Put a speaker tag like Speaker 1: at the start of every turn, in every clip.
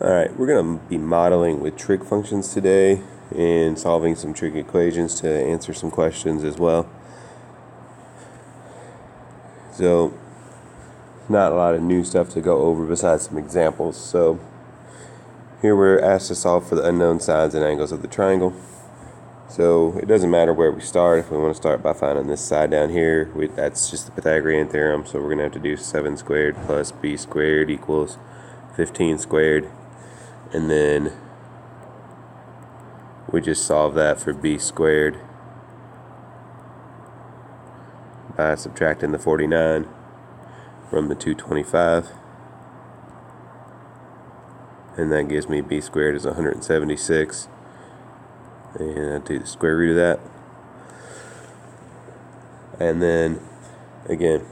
Speaker 1: Alright, we're going to be modeling with trig functions today and solving some trig equations to answer some questions as well. So, not a lot of new stuff to go over besides some examples. So, here we're asked to solve for the unknown sides and angles of the triangle. So, it doesn't matter where we start. If we want to start by finding this side down here, that's just the Pythagorean theorem. So, we're going to have to do 7 squared plus b squared equals 15 squared. And then we just solve that for b squared by subtracting the 49 from the 225. And that gives me b squared is 176. And I do the square root of that. And then, again,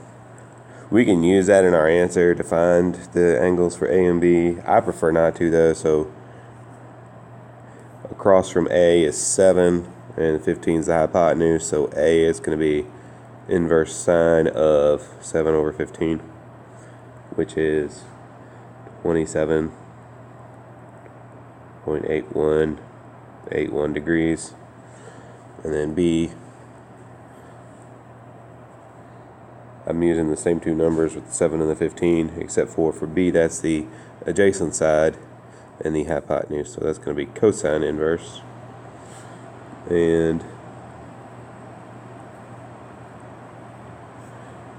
Speaker 1: we can use that in our answer to find the angles for A and B. I prefer not to, though. So across from A is 7, and 15 is the hypotenuse. So A is going to be inverse sine of 7 over 15, which is 27.81 degrees. And then B, I'm using the same two numbers with the 7 and the 15, except for B, that's the adjacent side and the hypotenuse. So that's going to be cosine inverse. And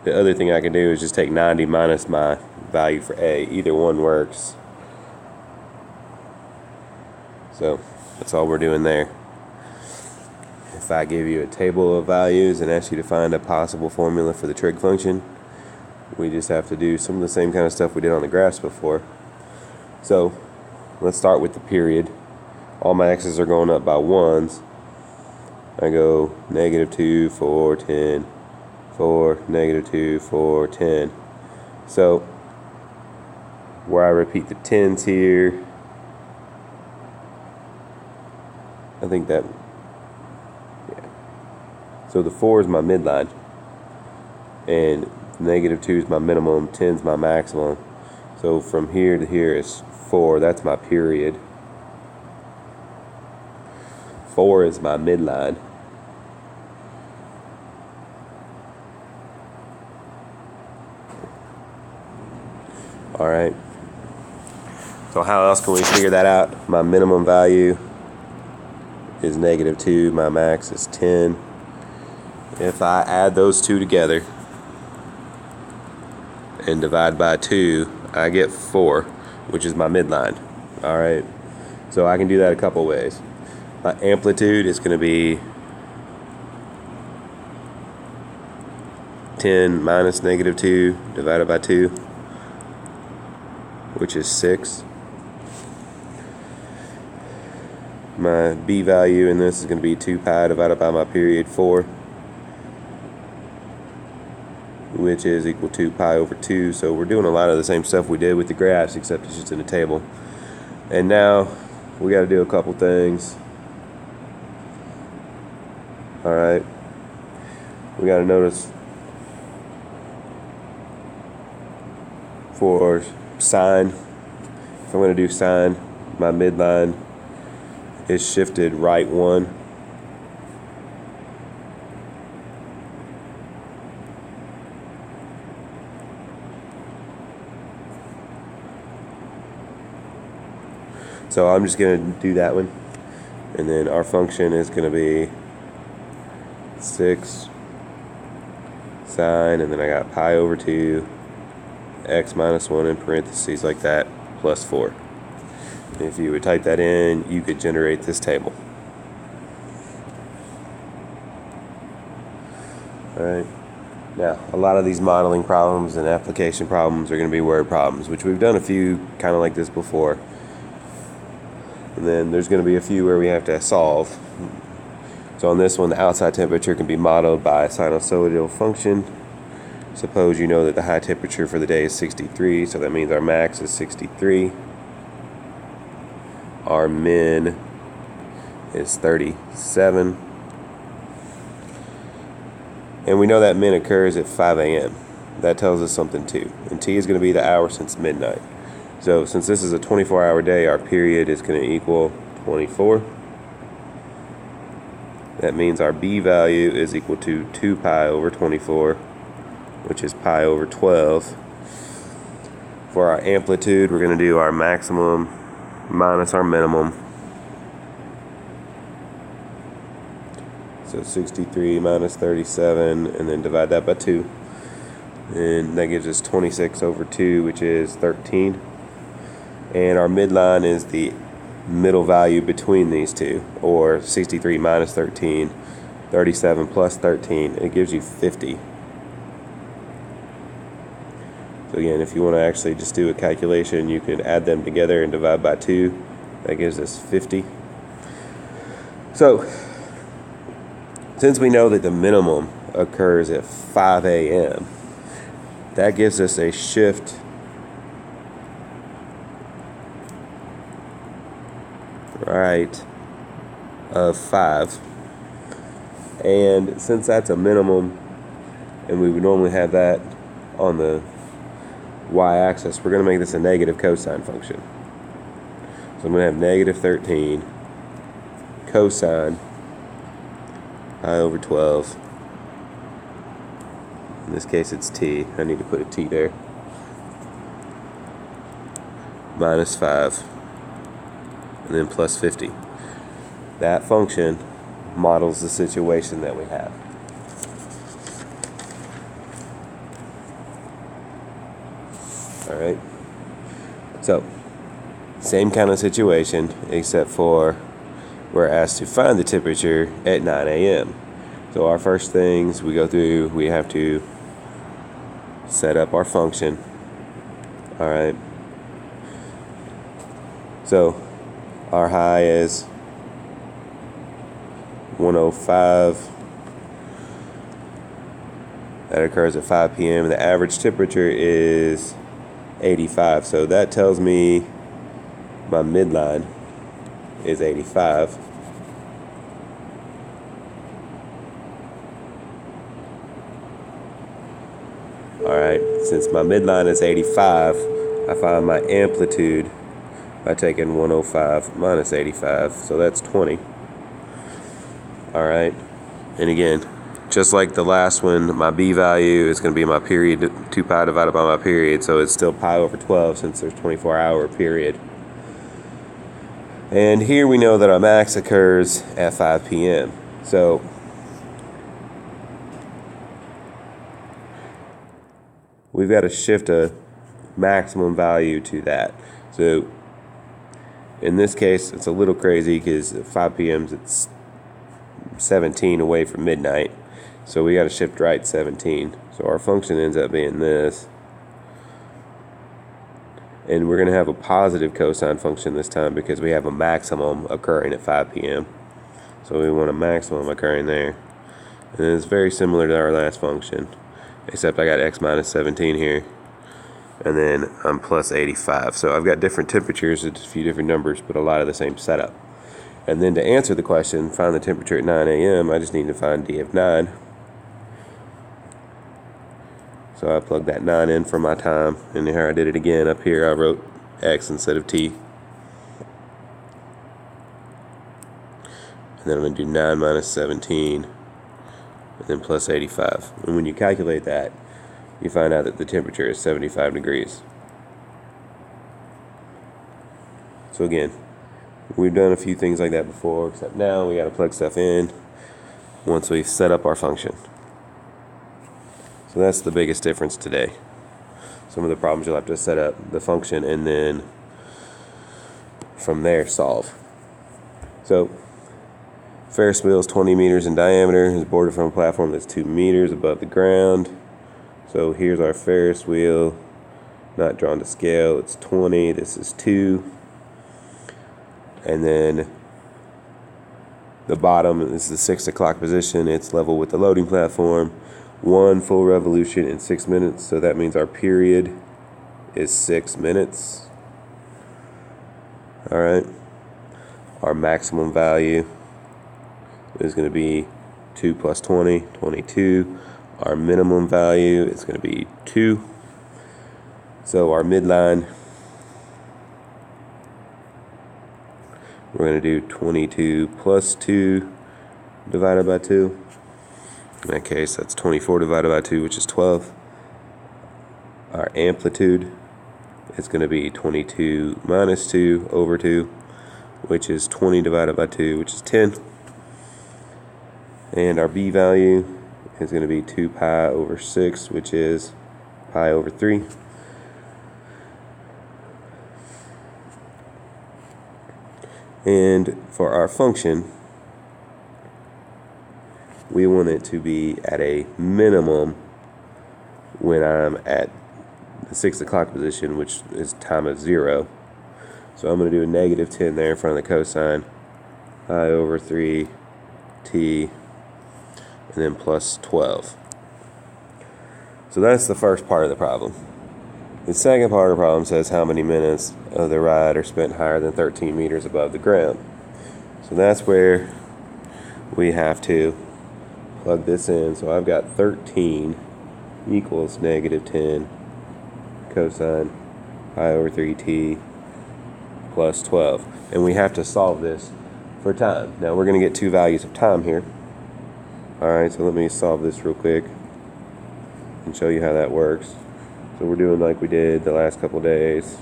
Speaker 1: the other thing I can do is just take 90 minus my value for A. Either one works. So that's all we're doing there. If I give you a table of values and ask you to find a possible formula for the trig function, we just have to do some of the same kind of stuff we did on the graphs before. So let's start with the period. All my x's are going up by 1s. I go -2, 4, 10, 4, -2, 4, 10. So where I repeat the 10s here, I think that, yeah. So the 4 is my midline, and -2 is my minimum, 10 is my maximum. So from here to here is 4, that's my period. 4 is my midline. Alright. So how else can we figure that out? My minimum value is -2, my max is 10. If I add those two together and divide by 2, I get 4, which is my midline. Alright, so I can do that a couple ways. My amplitude is going to be 10 minus -2 divided by 2, which is 6. My b value in this is going to be 2 pi divided by my period 4, which is equal to pi over 2. So we're doing a lot of the same stuff we did with the graphs, except it's just in a table. And now we got to do a couple things. Alright, we got to notice for sine, if I'm going to do sine, my midline is shifted right 1. So I'm just going to do that one. And then our function is going to be 6 sine, and then I got pi over 2, x minus 1 in parentheses like that, plus 4. If you would type that in, you could generate this table. Alright. Now, a lot of these modeling problems and application problems are going to be word problems, which we've done a few kind of like this before. And then there's going to be a few where we have to solve. So on this one, the outside temperature can be modeled by a sinusoidal function. Suppose you know that the high temperature for the day is 63, so that means our max is 63. Our min is 37. And we know that min occurs at 5 a.m. That tells us something too. And T is going to be the hour since midnight. So since this is a 24-hour day, our period is going to equal 24. That means our B value is equal to 2 pi over 24, which is pi over 12. For our amplitude, we're going to do our maximum minus our minimum. So 63 minus 37, and then divide that by 2. And that gives us 26 over 2, which is 13. And our midline is the middle value between these two, or 63 minus 13, 37 plus 13. It gives you 50. So again, if you want to actually just do a calculation, you can add them together and divide by 2. That gives us 50. So, since we know that the minimum occurs at 5 a.m., that gives us a shift right of 5. And since that's a minimum, and we would normally have that on the y-axis, we're going to make this a negative cosine function. So I'm going to have negative 13 cosine pi over 12. In this case it's t. I need to put a t there. Minus 5. And then plus 50. That function models the situation that we have. Alright. So, same kind of situation, except for we're asked to find the temperature at 9 a.m. So our first things we go through, we have to set up our function. Alright. So our high is 105. That occurs at 5 p.m. The average temperature is 85. So that tells me my midline is 85. Alright, since my midline is 85, I find my amplitude by taking 105 minus 85, so that's 20. Alright, and again, just like the last one, my B value is going to be my period, 2 pi divided by my period, so it's still pi over 12 since there's 24-hour period. And here we know that our max occurs at 5 p.m. So we've got to shift a maximum value to that. So in this case, it's a little crazy because at 5 p.m. it's 17 away from midnight. So we got to shift right 17. So our function ends up being this. And we're going to have a positive cosine function this time because we have a maximum occurring at 5 p.m. So we want a maximum occurring there. And it's very similar to our last function, except I got x minus 17 here. And then I'm plus 85. So I've got different temperatures, it's a few different numbers, but a lot of the same setup. And then to answer the question, find the temperature at 9 a.m., I just need to find d of 9. So I plugged that 9 in for my time, and here I did it again. Up here I wrote x instead of t. And then I'm going to do 9 minus 17, and then plus 85. And when you calculate that, you find out that the temperature is 75 degrees. So again, we've done a few things like that before, except now we got to plug stuff in once we've set up our function. So that's the biggest difference today. Some of the problems you'll have to set up the function and then from there solve. So Ferris wheel is 20 meters in diameter. It's boarded from a platform that's 2 meters above the ground. So here's our Ferris wheel, not drawn to scale. It's 20. This is 2. And then the bottom is the 6 o'clock position. It's level with the loading platform. 1 full revolution in 6 minutes. So that means our period is 6 minutes. Alright. Our maximum value is going to be 2 plus 20, 22. Our minimum value is going to be 2. So our midline we're going to do 22 plus 2 divided by 2. In that case, that's 24 divided by 2, which is 12. Our amplitude is going to be 22 minus 2 over 2, which is 20 divided by 2, which is 10. And our b value is going to be 2 pi over 6, which is pi over 3. And for our function, we want it to be at a minimum when I'm at the 6 o'clock position, which is time of 0. So I'm going to do a negative 10 there in front of the cosine, pi over 3 t, and then plus 12. So that's the first part of the problem. The second part of the problem says how many minutes of the ride are spent higher than 13 meters above the ground. So that's where we have to plug this in. So I've got 13 equals negative 10 cosine pi over 3t plus 12. And we have to solve this for time. Now we're going to get two values of time here. Alright, so let me solve this real quick and show you how that works. So we're doing like we did the last couple days.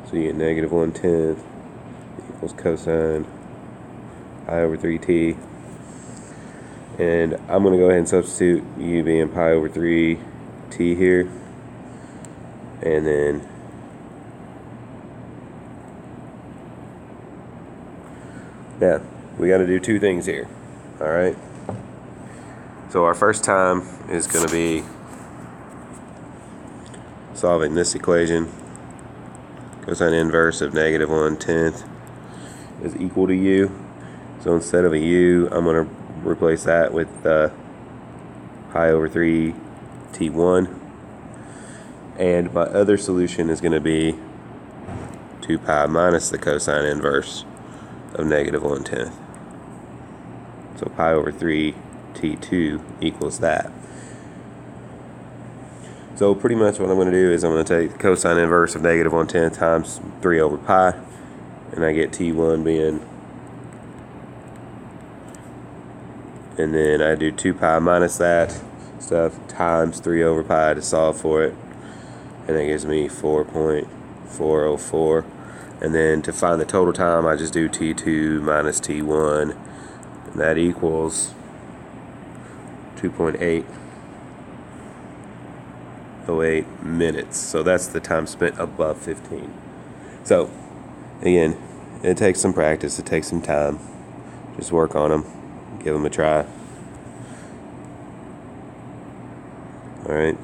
Speaker 1: So you get negative 1/10 equals cosine pi over 3t. And I'm going to go ahead and substitute u being pi over 3t here. And then now we got to do two things here. Alright. So our first time is going to be solving this equation. Cosine inverse of negative 1/10 is equal to u. So instead of a u, I'm going to replace that with pi over 3 t1. And my other solution is going to be 2 pi minus the cosine inverse of negative 1/10. So pi over 3 t2 equals that. So pretty much what I'm going to do is I'm going to take the cosine inverse of negative 1/10 times 3 over pi, and I get t1 being, and then I do 2 pi minus that stuff times 3 over pi to solve for it, and that gives me 4.404. And then to find the total time, I just do t2 minus t1, and that equals 2.808 minutes. So that's the time spent above 15. So again, it takes some practice, it takes some time. Just work on them, give them a try. Alright.